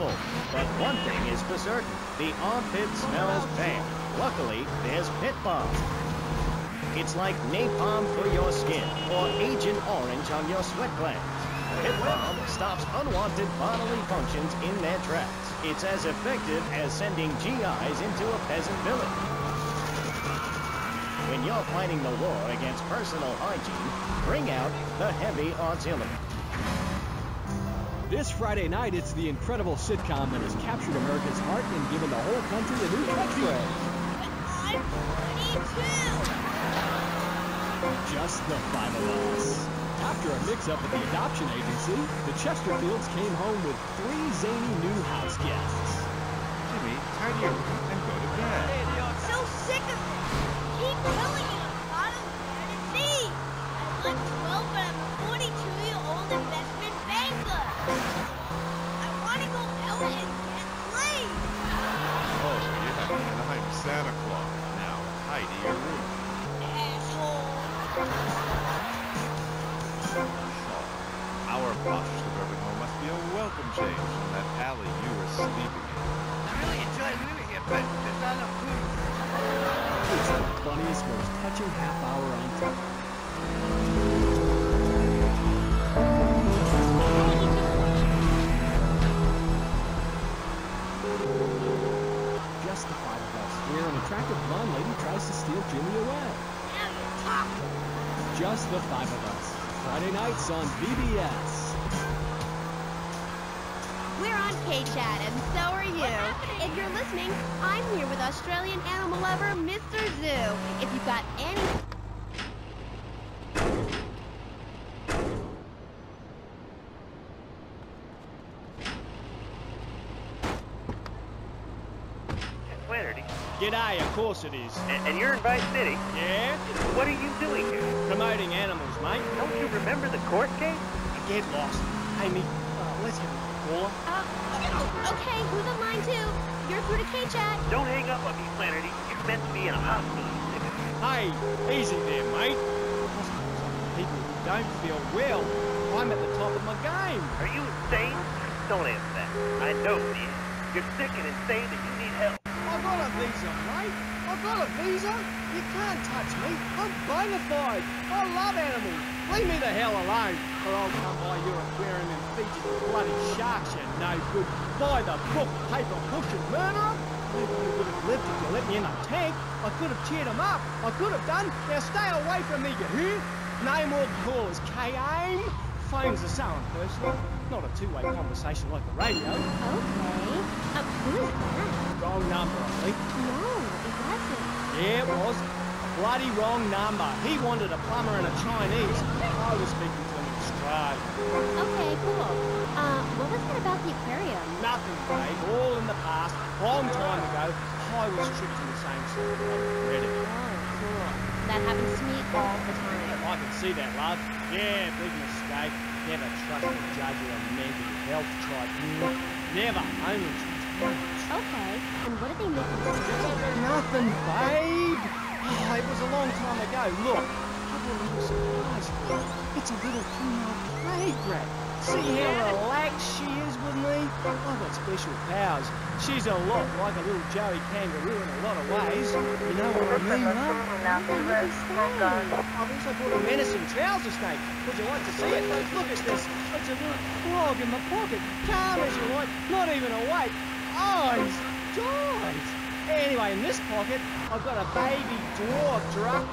trouble. But one thing is for certain, the armpit smells bad. Luckily, there's Pit Balm. It's like napalm for your skin, or Agent Orange on your sweat glands. Pit Balm stops unwanted bodily functions in their tracks. It's as effective as sending GIs into a peasant village. When you're fighting the war against personal hygiene, bring out the heavy auxiliary. This Friday night, it's the incredible sitcom that has captured America's heart and given the whole country a new catchphrase. I'm 42! Just the five of us. After a mix-up at the adoption agency, the Chesterfields came home with 3 zany new house guests. Jimmy, tidy your room and go to bed. I'm so sick of it! Keep telling me I'm not aware to see! I'm 12, but I'm a 42-year-old investment banker! I want to go out and get laid! Oh, yeah, I'm Santa Claus. Now, tidy your room. Asshole! Our posh suburban home must be a welcome change from that alley you were sleeping in. I really enjoy living here, but there's not enough food. It's the funniest, most touching half hour on television. Just the five of us, where an attractive blonde lady tries to steal Jimmy away. Now you're talking! Just the five of us. Friday nights on VBS. We're on K-Chat, and so are you. If you're listening, I'm here with Australian animal lover, Mr. Zoo. If you've got any... Flannery. G'day, of course it is. And you're in Vice City? Yeah? What are you doing here? Promoting animals, mate. Don't you remember the court case? I get lost. Hey, me, let's have a caller. Okay, who's on line 2? You're through to K-Chat. Don't hang up on me, Flannery. You're meant to be in a hospital. Hey, easy there, mate. Hospitals are for people who don't feel well. I'm at the top of my game. Are you insane? Don't answer that. I know it is. You're sick and insane and you need help. I got a visa, mate. I got a visa. You can't touch me. I'm bona fide. I love animals. Leave me the hell alone, or I'll come by your aquarium and feed you to bloody sharks, you no good. By the book, paper pushing murderer. You would have lived if you let me in a tank. I could have cheered them up. I could have done. Now stay away from me, you hear? No more calls, K-Aim. Phones are so impersonal. Not a two-way conversation like the radio. Okay. Who is that? Wrong number, I think. No, it wasn't. Yeah, it was. Bloody wrong number. He wanted a plumber and a Chinese. I was speaking to him in Australia. Okay, cool. What was it about the aquarium? Nothing, babe. All in the past. Long time ago, I was tricked in the same sort of way. Regret it. Oh, cool. That happens to me all the time. I can see that, love. Yeah, big mistake. Never trust a judge or a mental health tribunal. Never. Only trust. Okay, and what did they make you say? Nothing, babe. Oh, it was a long time ago. Look, I've got a little surprise for you. It's a little female plague rat. See how relaxed she is with me? I've got special powers. She's a lot like a little Joey kangaroo in a lot of ways. You know what I mean, love? What did they say? I've also brought a menacing trouser snake. Would you like to see it? Look at this. It's a little frog in my pocket. Calm as you like, not even awake. Eyes, eyes. Anyway, in this pocket, I've got a baby dwarf drug.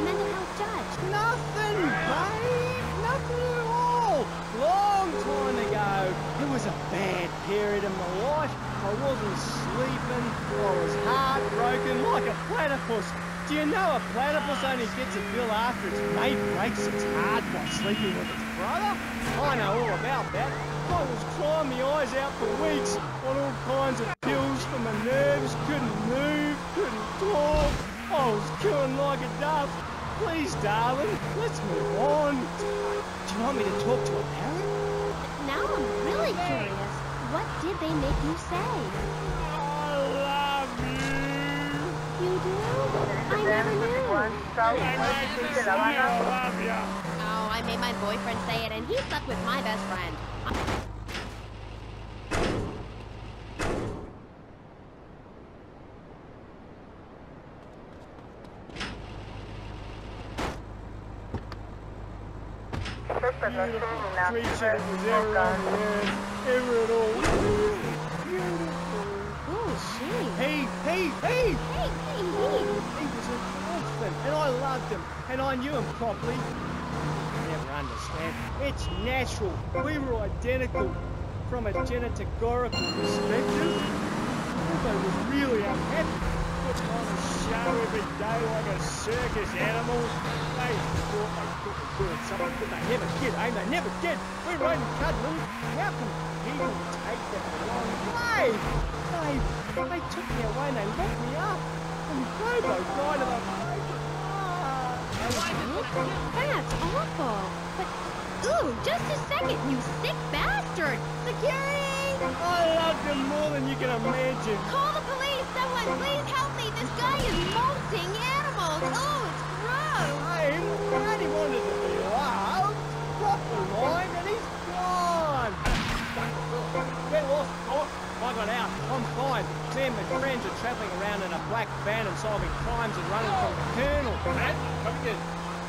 Mental health judge. Nothing, babe. Nothing at all. Long time ago, it was a bad period in my life. I wasn't sleeping. I was heartbroken like a platypus. Do you know a platypus only gets a bill after its mate breaks its heart by sleeping with its brother? I know all about that. I was crying my eyes out for weeks on all kinds of pills for my nerves. Couldn't move, couldn't talk. I was killing like a dove. Please, darling, let's move on. Do you want me to talk to a parrot? Now I'm really curious. What did they make you say? I love you. You you do? I never knew. Oh, I made my boyfriend say it, and he slept with my best friend. Creature that was ever on the earth, ever at all. Beautiful. Oh, she. Hey! Hey, hey, hey. He was a constant, and I loved him, and I knew him properly. You never understand. It's natural. We were identical from a genetagorical perspective. Everybody was really unhappy. Putting on a show every day like a circus animal. They thought they couldn't do it something, but they never did, eh? They never did. We were only cuddling. How can people take that the wrong way? They took me away and they locked me up. And Bobo died of a broken heart. That's awful. But, ooh, just a second, you sick bastard. Security! I loved him more than you can imagine. Call the police! Someone, please help me! This guy is molting animals! Oh, it's gross! Hey, Daddy wanted to be loved. Dropped the line and he's gone. Get lost, Doc. I got out. I'm fine. Me and my friends are travelling around in a black van and solving crimes and running from the Colonel. Matt, come in.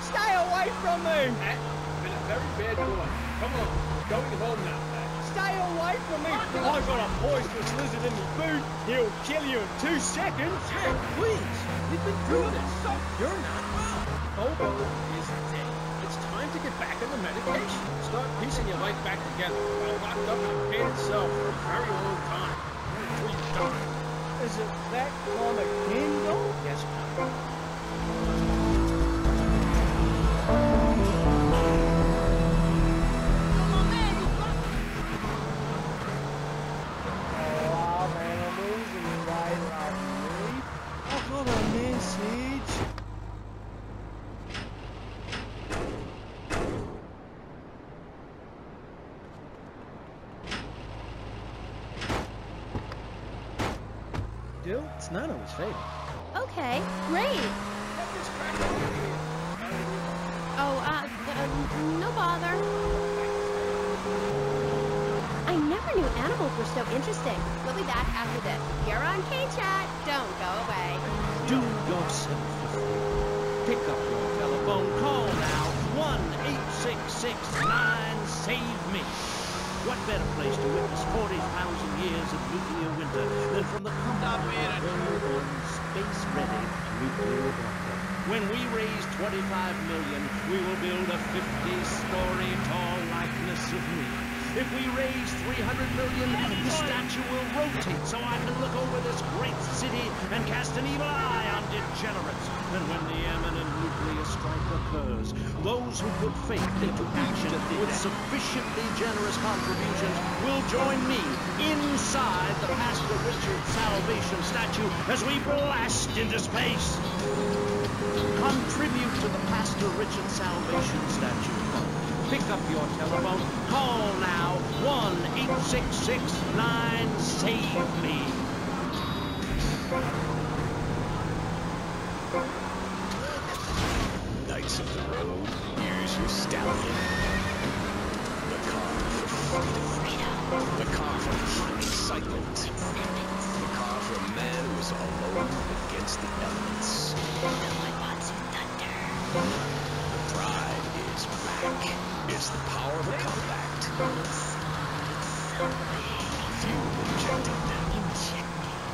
Stay away from me! Matt, you've been a very bad boy. Come on, going home now, Matt. Stay away from me! I've got a poisonous lizard in my boot. He'll kill you in 2 seconds. Matt, please. We've been through this. You're not well. Bobo is dead. It's time to get back on the medication. Start piecing your life back together. You're locked up in a painted cell for a very long time. Until you die. Is it that time again, though? Yes, Matt. Love animals and they love me. I've got a message. Dill, it's not always fatal. Okay, great. No bother. I never knew animals were so interesting. We'll be back after this. You're on K-Chat. Don't go away. Do yourself a favor. Pick up your telephone. Call now. 1-866-9-SAVE-ME. What better place to witness 40,000 years of nuclear winter than from the comfort of a well-known, space-ready nuclear bunker? When we raise 25 million, we will build a 50-story tall likeness of me. If we raise 300 million, the statue will rotate so I can look over this great city and cast an evil eye on degenerates. And when the imminent nuclear strike occurs, those who put faith into action with sufficiently generous contributions will join me inside the Pastor Richard Salvation statue as we blast into space. Contribute to the Pastor Richard Salvation statue fund. Pick up your telephone. Call now. 1-866-9-SAVE-ME. Knights of the road, here's your stallion. The car for freedom. The car for hot excitement. The car for a man who is alone against the elements. The pride is back. It's the power of a compact. Fuel injected.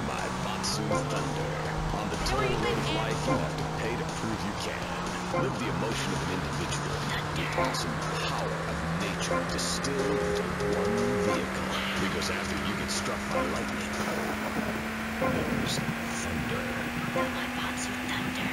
My Batsu Thunder. On the tour of life, you have to pay to prove you can. Live the emotion of an individual. The awesome power of nature distilled into one vehicle. Because after you get struck by lightning, there's thunder. My Batsu Thunder.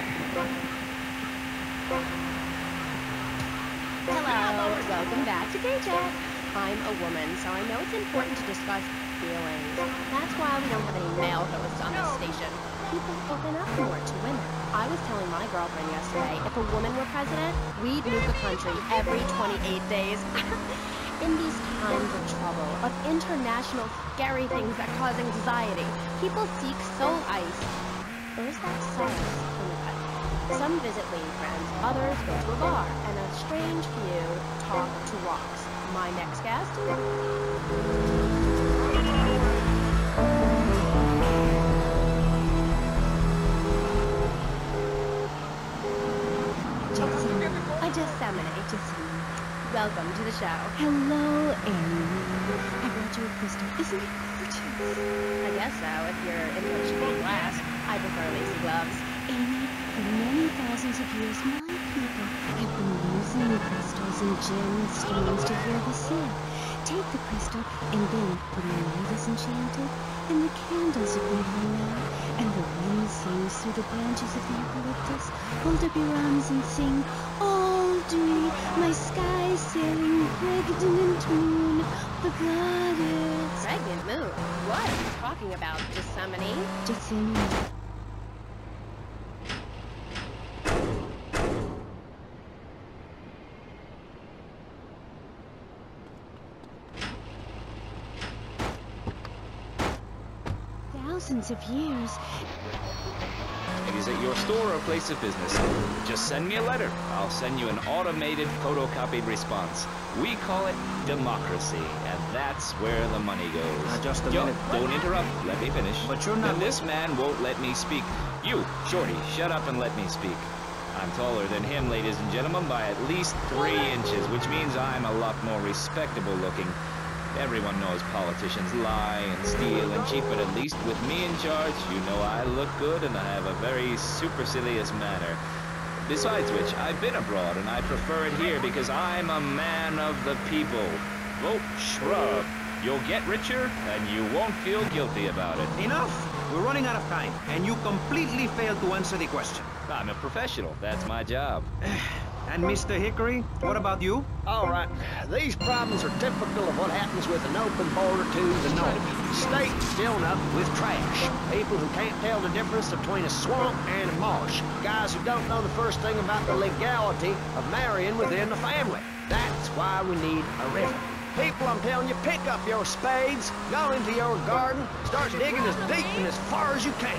Hello, welcome back to K-Chat. I'm a woman, so I know it's important to discuss feelings. That's why we don't have any male hosts on this station. People open up more to women. I was telling my girlfriend yesterday, if a woman were president, we'd nuke the country every 28 days. In these times of trouble, of international scary things that cause anxiety, people seek soul ice. Or is that silence in the cut? Some visit lady friends, others go to a bar, and a strange few talk to rocks. My next guest? Gethsemane. Welcome to the show. Hello, Amy. I brought you a crystal. Isn't it gorgeous? I guess so, if you're inflationary glass. I prefer lacy gloves. Amy, for many thousands of years, my people have been using crystals and gemstones to heal the sick. Take the crystal, and then when the night is enchanted, and the candles are burning out, and the wind sings through the branches of the eucalyptus, hold up your arms and sing, "Hold me, my sky sailing pregnant moon, the goddess." Pregnant moon? What are you talking about, Gethsemane? Gethsemane. Thousands of years. Is it your store or place of business? Just send me a letter. I'll send you an automated photocopied response. We call it democracy, and that's where the money goes. Just a minute. Don't interrupt. Let me finish. But you're not... And this man won't let me speak. You, Shorty, shut up and let me speak. I'm taller than him, ladies and gentlemen, by at least 3 inches, which means I'm a lot more respectable looking. Everyone knows politicians lie and steal and cheat, but at least with me in charge, you know I look good and I have a very supercilious manner. Besides which, I've been abroad and I prefer it here because I'm a man of the people. Vote shrub. You'll get richer and you won't feel guilty about it. Enough! We're running out of time, and you completely failed to answer the question. I'm a professional. That's my job. And Mr. Hickory, what about you? All right, these problems are typical of what happens with an open border to the north. State filled up with trash. People who can't tell the difference between a swamp and a marsh. Guys who don't know the first thing about the legality of marrying within the family. That's why we need a river. People, I'm telling you, pick up your spades, go into your garden, start digging as deep and as far as you can.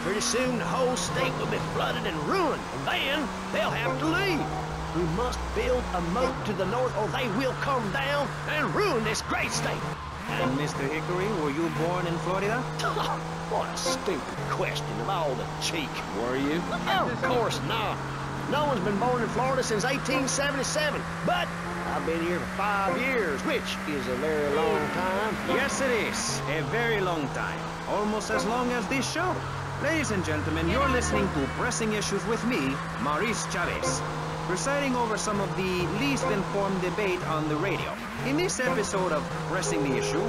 Pretty soon the whole state will be flooded and ruined, and then they'll have to leave. We must build a moat to the north or they will come down and ruin this great state. And Mr. Hickory, were you born in Florida? What a stupid question of all the cheek. Were you? Oh, of course not. No one's been born in Florida since 1877, but I've been here for 5 years, which is a very long time. Yes, it is. A very long time. Almost as long as this show. Ladies and gentlemen, you're listening to Pressing Issues with me, Maurice Chavez, presiding over some of the least informed debate on the radio. In this episode of Pressing the Issue,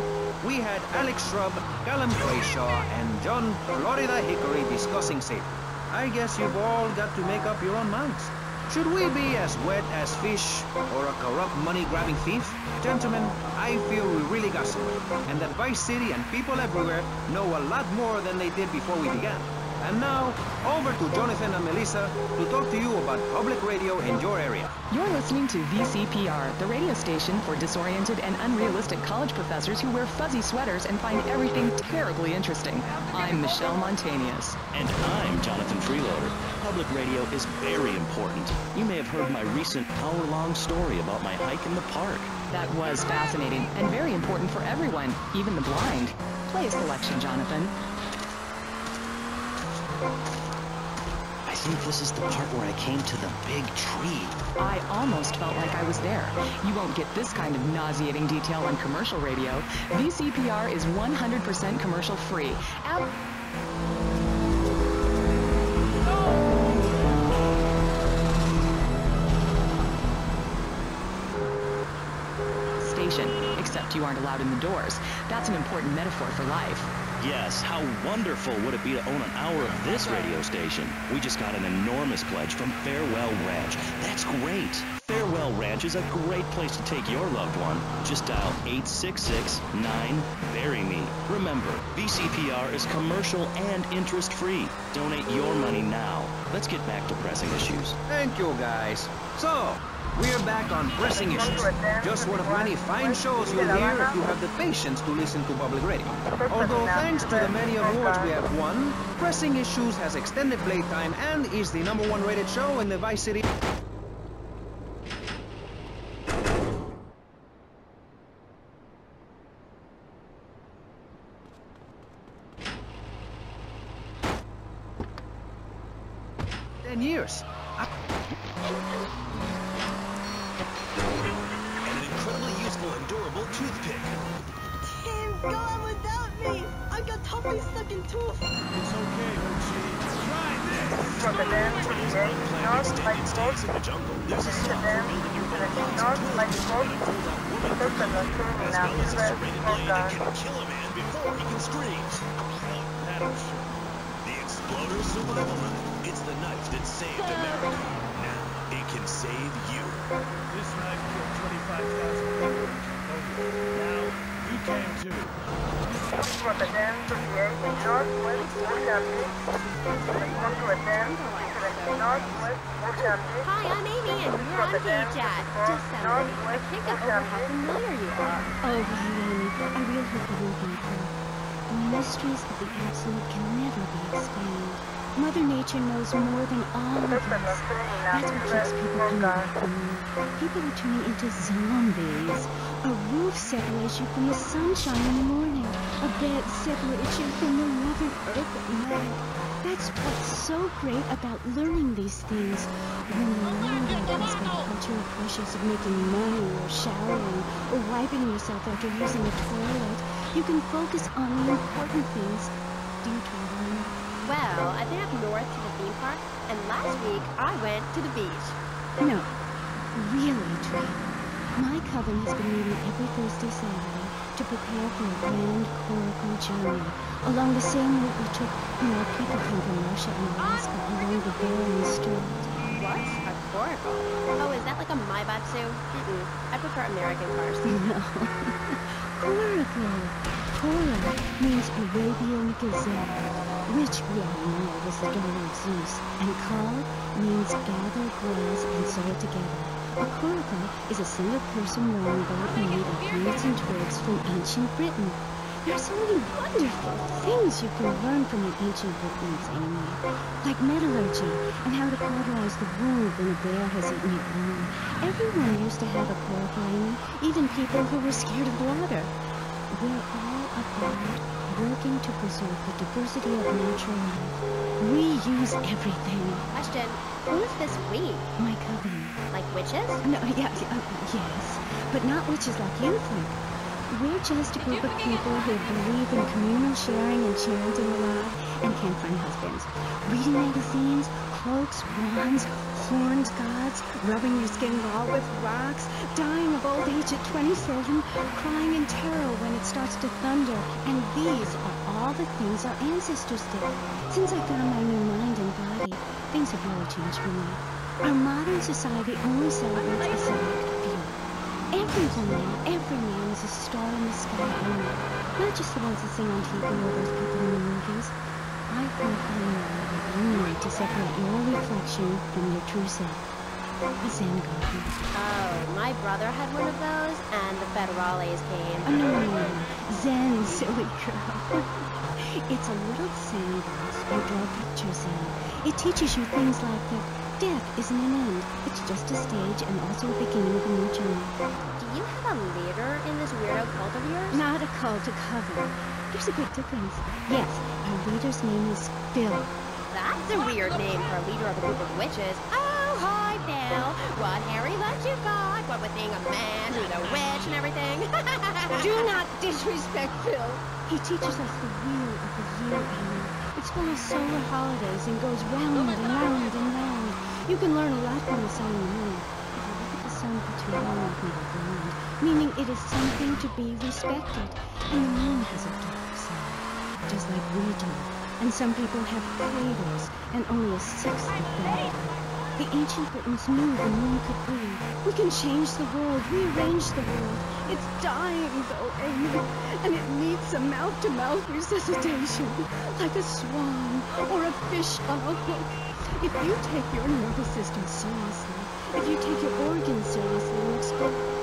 we had Alex Shrub, Callum Clayshaw, and John Florida Hickory discussing safety. I guess you've all got to make up your own minds. Should we be as wet as fish or a corrupt money-grabbing thief? Gentlemen, I feel we really got something, and that Vice City and people everywhere know a lot more than they did before we began. And now, over to Jonathan and Melissa to talk to you about public radio in your area. You're listening to VCPR, the radio station for disoriented and unrealistic college professors who wear fuzzy sweaters and find everything terribly interesting. I'm Michelle Montañez. And I'm Jonathan Freeloader. Public radio is very important. You may have heard my recent hour-long story about my hike in the park. That was fascinating and very important for everyone, even the blind. Play a selection, Jonathan. I think this is the part where I came to the big tree. I almost felt like I was there. You won't get this kind of nauseating detail on commercial radio. VCPR is 100% commercial free. Station, except you aren't allowed in the doors. That's an important metaphor for life. Yes, how wonderful would it be to own an hour of this radio station? We just got an enormous pledge from Farewell Ranch. That's great. Farewell Ranch is a great place to take your loved one. Just dial 866-9-BURY-ME. Remember, VCPR is commercial and interest-free. Donate your money now. Let's get back to pressing issues. Thank you, guys. So, We're back on Pressing Issues. Just one of many fine shows you'll hear if you have the patience to listen to public radio. Although thanks to the many awards we have won, Pressing Issues has extended playtime and is the #1 rated show in the Vice City. Years. And an incredibly useful and durable toothpick. Tim, go on without me. I got toffee stuck in tooth. It's okay, Ochi. Try this. Unplanned extended stays in the jungle. There's a song for building your own bonds and tools. And a pulled-out woman for cooking, as well as a serrated blade that can kill a man before he can scream. That'll show. The Exploder Survival Knife. It's the knife that saved America. Now, it can save you. This knife killed 25,000 people in Cambodia. Now, you can too. Hi, I'm Amy, and you're on KJAT. Just celebrating. I can't get over how familiar you are. Oh, Amy, I really hope you will be here. The mysteries of the absolute can never be explained. Mother Nature knows more than all of us. That's what keeps people coming back for more. People are turning into zombies. A roof separates you from the sunshine in the morning. A bed separates you from the loving earth at night. That's what's so great about learning these things. When you learn about these cultural pressures of making money or showering or wiping yourself after using a toilet, you can focus on the important things. Do you travel? Well, I've been up north to the theme park, and last week I went to the beach. No, really, Trey. My coven has been meeting every Thursday, Saturday to prepare for a grand coracle journey along the same route we took when our people came from Russia and Alaska along the Bering Strait. What? A coracle? Oh, is that like a Maibatsu? I prefer American cars. No. Coracle. Cora means Arabian gazelle, which we all know was the daughter of Zeus, and Kal means gather grass and sew it together. A coracle is a single-person rowing boat made of reeds and twigs from ancient Britain. There are so many wonderful things you can learn from the ancient Britons, Amy, like metallurgy and how to cauterize the wound when a bear has eaten it raw. Everyone used to have a coracle, Amy, even people who were scared of water. We're all about working to preserve the diversity of natural life. We use everything. Question, who's this we? My coven. Like witches? No, yes, but not witches like you think. We're just a group of people who believe in communal sharing and chanting a lot and can't find husbands. Reading magazines, cloaks, wands, horned gods, rubbing your skin raw with rocks, dying of old age at 27, crying in terror when it starts to thunder. And these are all the things our ancestors did. Since I found my new mind and body, things have really changed for me. Our modern society only celebrates a select few. Every woman, every man is a star in the sky only. Not just the ones that sing on TV or those people in the movies. I think I know what you need to separate your reflection from your true self. A Zen garden. Oh, my brother had one of those, and the federales came. Oh, no. Zen, silly girl. It's a little sandbox you draw pictures in. It teaches you things like that death isn't an end. It's just a stage and also a beginning of a new journey. Do you have a leader in this weirdo cult of yours? Not a cult, a coven. There's a big difference. Yes, our leader's name is Phil. That's a weird name for a leader of a group of witches. Oh, hi, Phil. What hairy legs you got? What with being a man who's a witch and everything? Do not disrespect Phil. He teaches us the wheel of the year, Amy. It's full of solar holidays and goes round and round and round. You can learn a lot from the sun and the moon. If you look at the sun for too long, it will go blind, meaning it is something to be respected. And the moon has a dark side, just like we do. And some people have craters, and only a sixth of that. The ancient Britons knew the moon could breathe. We can change the world, rearrange the world. It's dying, though, Amy, and it needs some mouth-to-mouth resuscitation, like a swan or a fish on a hook. If you take your nervous system seriously, if you take your organs seriously and explore